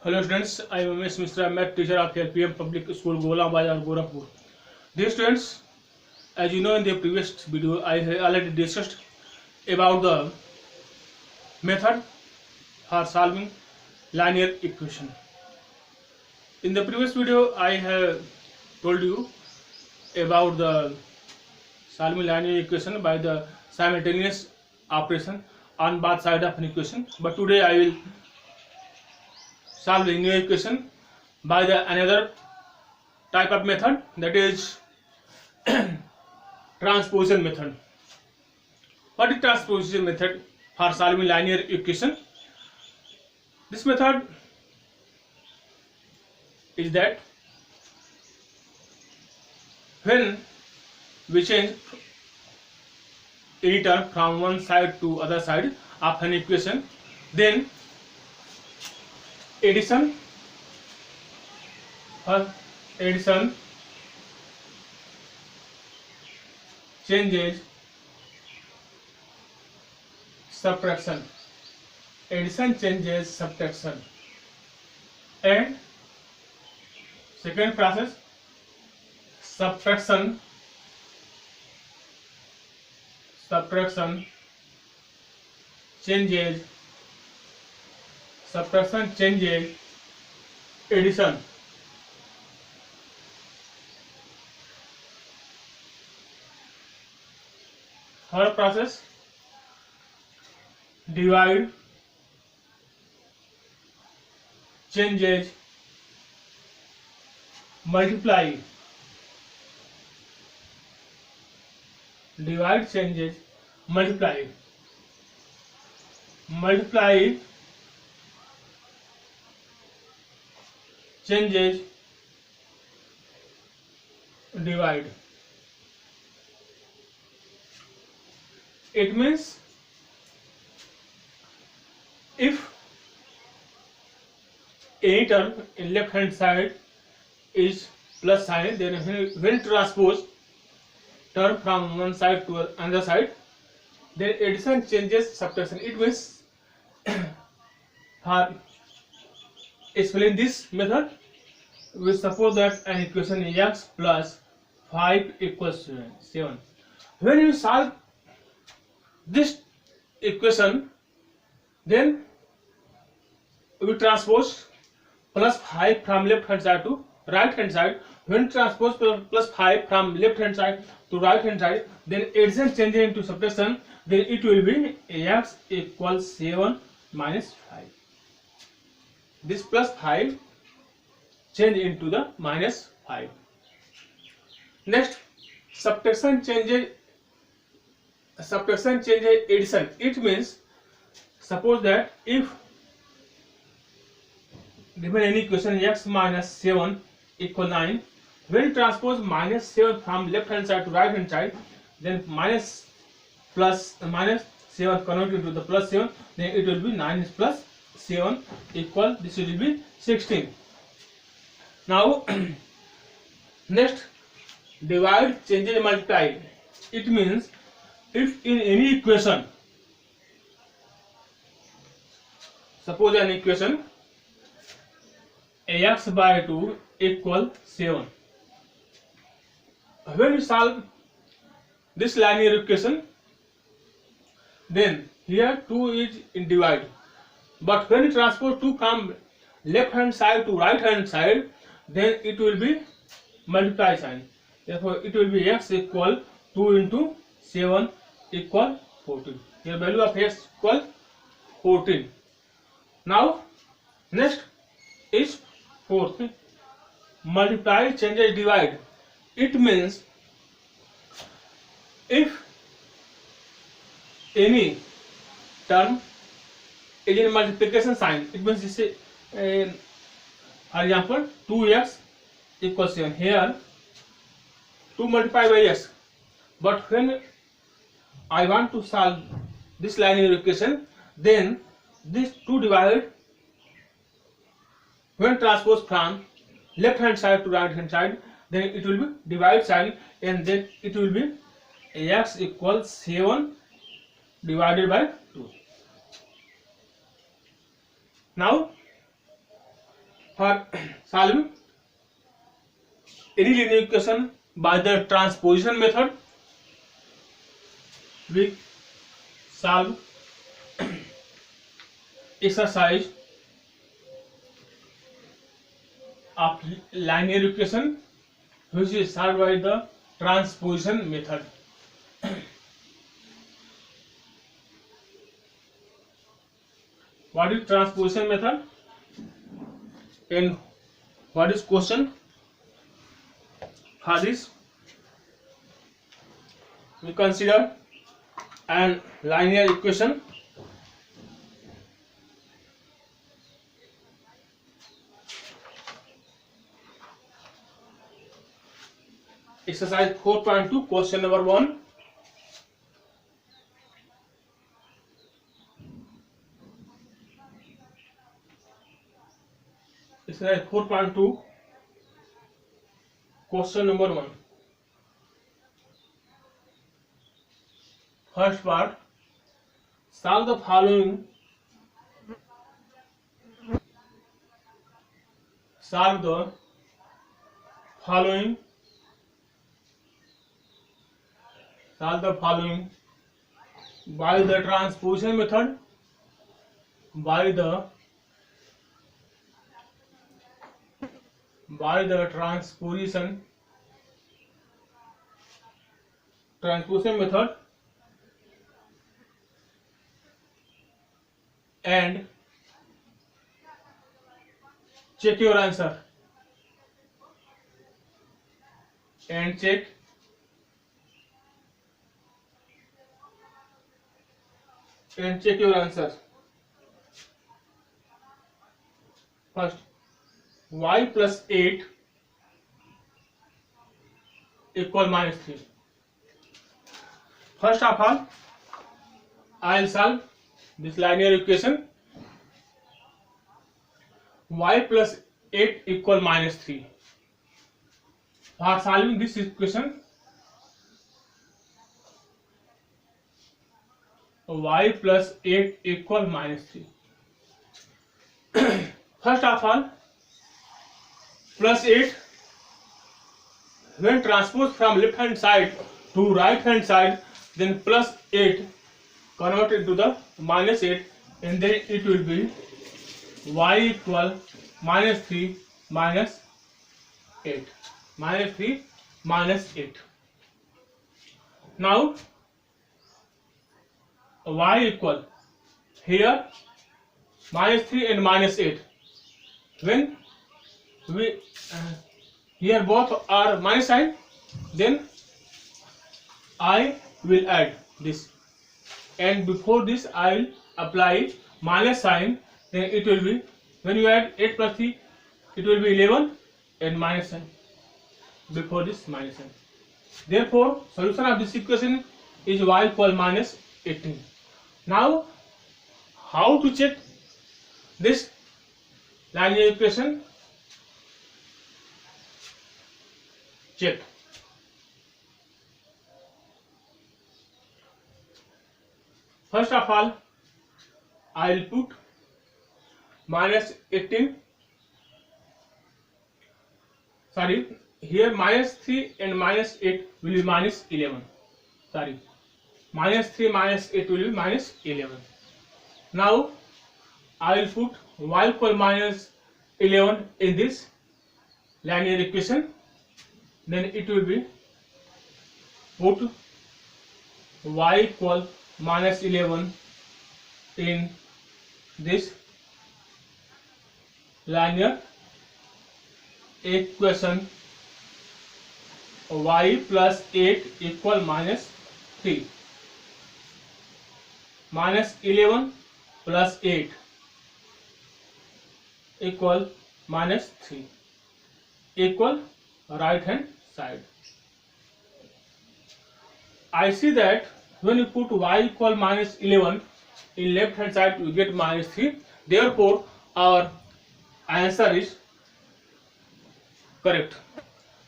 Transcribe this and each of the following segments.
Hello students, I am MS Mishra, math teacher of LPM Public School, Golam Bazar, Gorakhpur. Dear students, as you know in the previous video, I have already discussed about the method for solving linear equation. In the previous video, I have told you about the solving linear equation by the simultaneous operation on both sides of an equation. But today I will solve linear equation by the another type of method, that is transposition method. What is transposition method for solving linear equation? This method is that when we change any term from one side to other side of an equation, then addition changes subtraction, addition changes subtraction, and second process subtraction changes addition. Third process divide changes multiply, divide changes multiply changes divide. It means if any term in left hand side is plus sign, then when transpose term from one side to another side, then addition changes subtraction. It means for explain this method, we suppose that an equation is x plus 5 equals 7. When you solve this equation, then we transpose plus 5 from left hand side to right hand side. When transpose plus 5 from left hand side to right hand side, then addition changes into subtraction, then it will be x equals 7 minus 5. This plus 5 change into the minus 5. Next, subtraction changes addition. It means suppose that if given any equation x minus 7 equal 9, when transpose minus 7 from left hand side to right hand side, then minus 7 convert into the plus 7, then it will be 9 plus 7 equal, this will be 16. Now next, divide changes multiply. It means if in any equation, suppose an equation ax by 2 equal 7, when you solve this linear equation, then here 2 is in divide, but when you transpose 2 from left hand side to right hand side, then it will be multiply sign. Therefore it will be x equal 2 into 7 equal 14. Here value of x equal 14. Now next is fourth, multiply changes divide. It means if any term is in multiplication sign, it means this is for example 2x equals 7. Here 2 multiplied by x, but when I want to solve this linear equation, then this 2 divided, when transpose from left hand side to right hand side, then it will be divide sign, and then it will be x equals 7 divided by 2. Now For solving any linear equation by the transposition method, we solve exercise of linear equation which is solved by the transposition method. What is transposition method and what is question? For this, we consider an linear equation exercise 4.2 question number 1. Exercise 4.2 question number 1. First part, solve the following. Solve the following. Solve the following by the transposition method. By the transposition method, and check your answer. And check your answer. First, y plus 8 equal minus 3. First of all, I will solve this linear equation. Y plus 8 equal minus 3. For solving this equation, y plus 8 equal minus 3. First of all, plus 8 when transposed from left hand side to right hand side, then plus 8 converted to the minus 8, and then it will be y equal minus 3 minus 8. Minus 3 minus 8. Now y equal here minus 3 and minus 8. When we here both are minus sign, then I will add this, and before this I will apply minus sign. Then it will be, when you add 8 plus 3, it will be 11 and minus sign before this minus sign. Therefore, solution of this equation is y equal minus 18. Now, how to check this linear equation? Check. First of all, I will put minus 18. Sorry, here minus 3 and minus 8 will be minus 11. Sorry, minus 3 minus 8 will be minus 11. Now I will put y equal minus 11 in this linear equation. Then it will be put y equal minus 11 in this linear equation. Y plus 8 equal minus 3. Minus 11 plus 8 equal minus 3 equal right hand side. I see that when you put y equal minus 11 in left hand side, you get minus 3. Therefore, our answer is correct.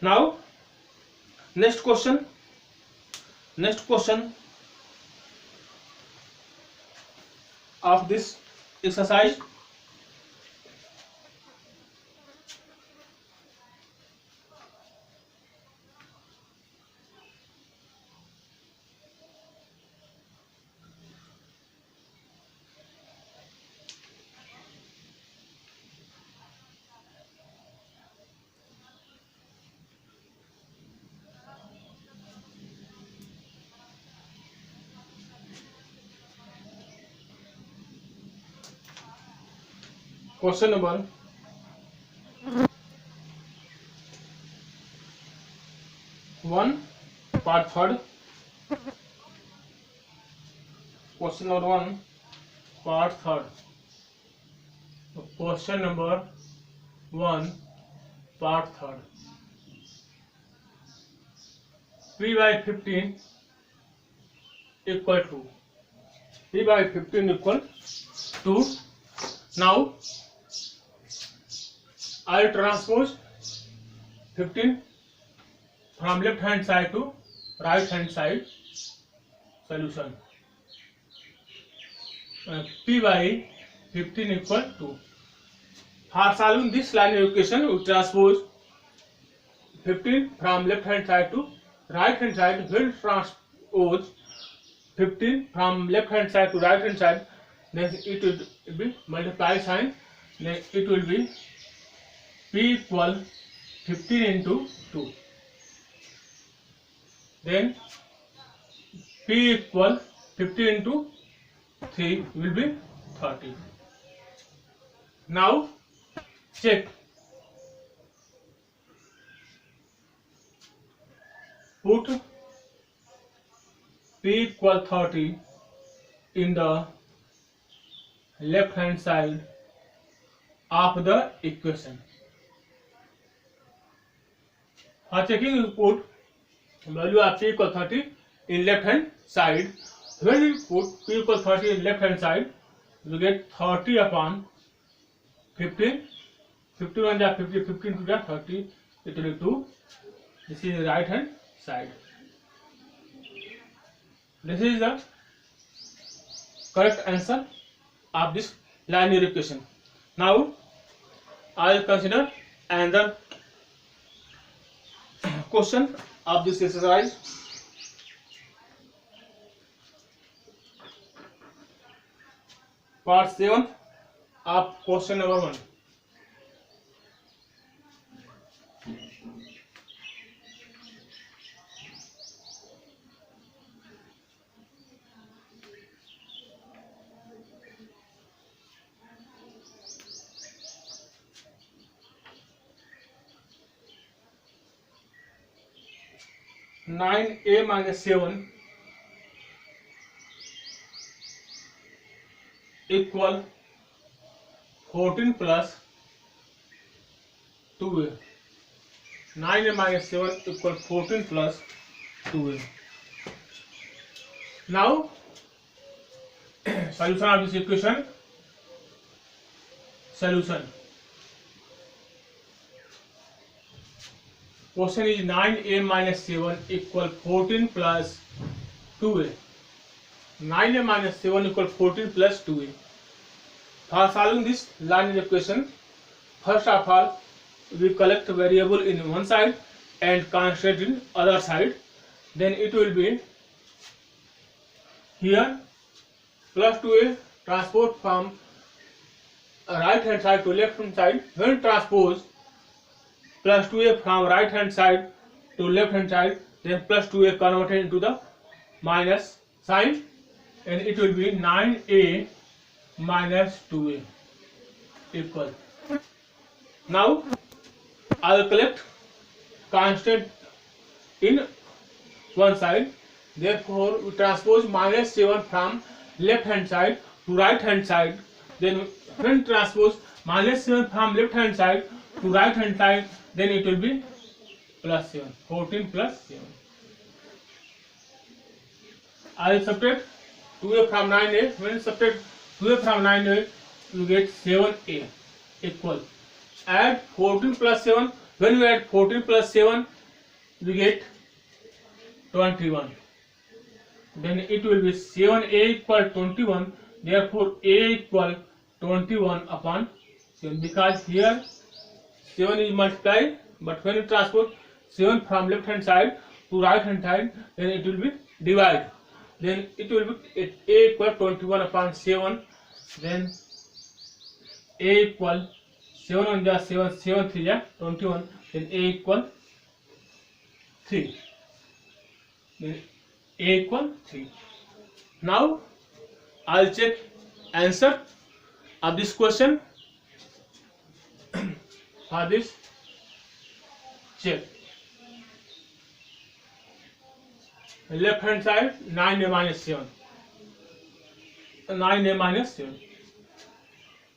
Now, next question of this exercise. Question number 1 part 3rd. Question number 1 part 3rd. Question number 1 part 3rd. P by 15 equal to P by 15 equal to. Now I'll transpose 15 from left hand side to right hand side. Solution. P by 15 equal to. For solving this linear equation, we transpose 15 from left hand side to right hand side. When transpose 15 from left hand side to right hand side, then it will be multiply sign. Then it will be P equal 15 into 2. Then P equal 15 into 3 will be 30. Now check. Put P equal 30 in the left hand side of the equation. For checking, you put value of P equal 30 in left hand side. When you put P equal 30 in left hand side, you get 30 upon 15. 51 ja 50, 15 to 30, it will be 2. This is the right hand side. This is the correct answer of this linear equation. Now I will consider another question of this exercise. Part 7 of question number 1. Nine a minus 7 equal 14 plus 2a. 9a minus 7 equal 14 plus 2a. Now solution of this equation. Solution. Question is 9a minus 7 equal 14 plus 2a. 9a minus 7 equal 14 plus 2a. For solving this linear equation, first of all, we collect variable in one side and constant in other side. Then it will be here plus 2a transpose from right hand side to left hand side. When transpose plus 2a from right hand side to left hand side, then plus 2a converted into the minus sign, and it will be 9a minus 2a equal. Now I will collect constant in one side. Therefore we transpose minus 7 from left hand side to right hand side. Then when transpose minus 7 from left hand side to right hand side, then it will be plus 7. 14 plus 7. I will subtract 2a from 9a. When you subtract 2a from 9a, you get 7a equal. Add 14 plus 7. When you add 14 plus 7, you get 21. Then it will be 7a equal 21. Therefore a equal 21 upon 7. Because here 7 is multiplied, but when you transpose 7 from left hand side to right hand side, then it will be divided. Then it will be a equal 21 upon 7. Then a equal 7 on the 7, 7 3 ja 21. Then a equal 3. Then a equal 3. Now I will check answer of this question. for this, check. Left hand side 9a minus 7. 9a minus 7.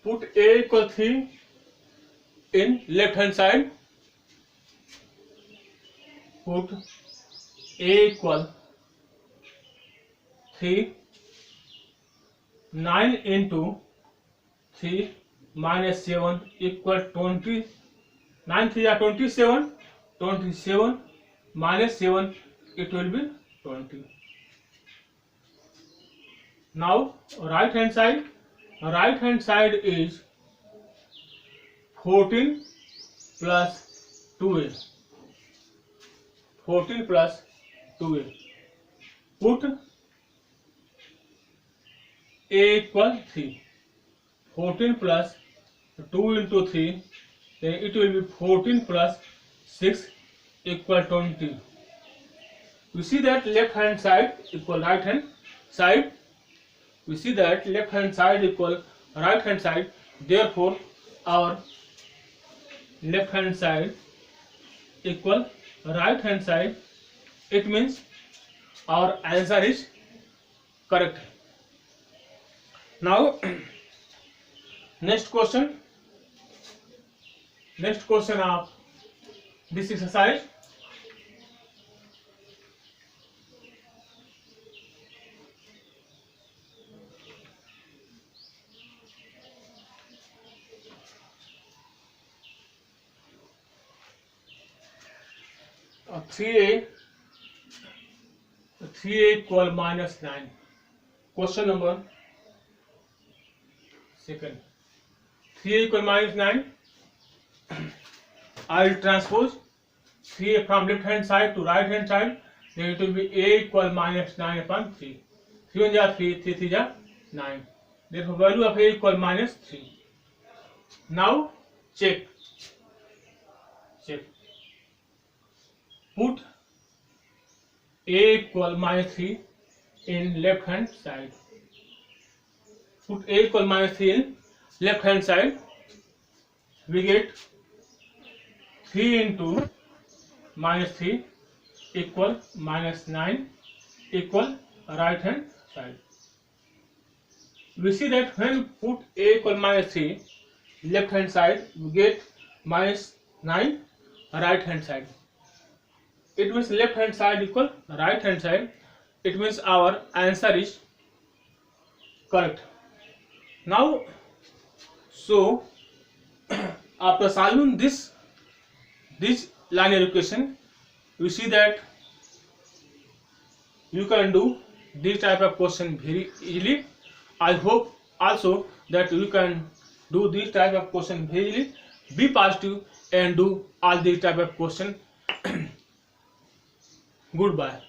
Put a equal 3 in left hand side. Put a equal 3. 9 into 3 minus 7 equal 20. 9 3 are 27. 27 minus 7, it will be 20. Now right hand side is 14 plus 2a. 14 plus 2a. Put a equal 3. 14 plus 2 into 3, then it will be 14 plus 6 equal 20. We see that left hand side equal right hand side. We see that left hand side equal right hand side. Therefore, our left hand side equal right hand side. It means our answer is correct. Now, next question of this exercise. Three a equal minus 9. Question number second. 3a equal minus 9. I will transpose 3a from left hand side to right hand side. Then it will be a equal minus 9 upon 3. 3 1 ja 3, 3 3 ja 9. Therefore, value of a equal minus 3. Now check. Put a equal minus 3 in left hand side. Put a equal minus 3 in left hand side. We get 3 into minus 3 equal minus 9 equal right hand side. We see that when put a equal minus 3 left hand side, we get minus 9 right hand side. It means left hand side equal right hand side. It means our answer is correct. Now, so after solving this linear equation, we see that you can do this type of question very easily. I hope also that you can do this type of question very easily. Be positive and do all these type of question. Goodbye.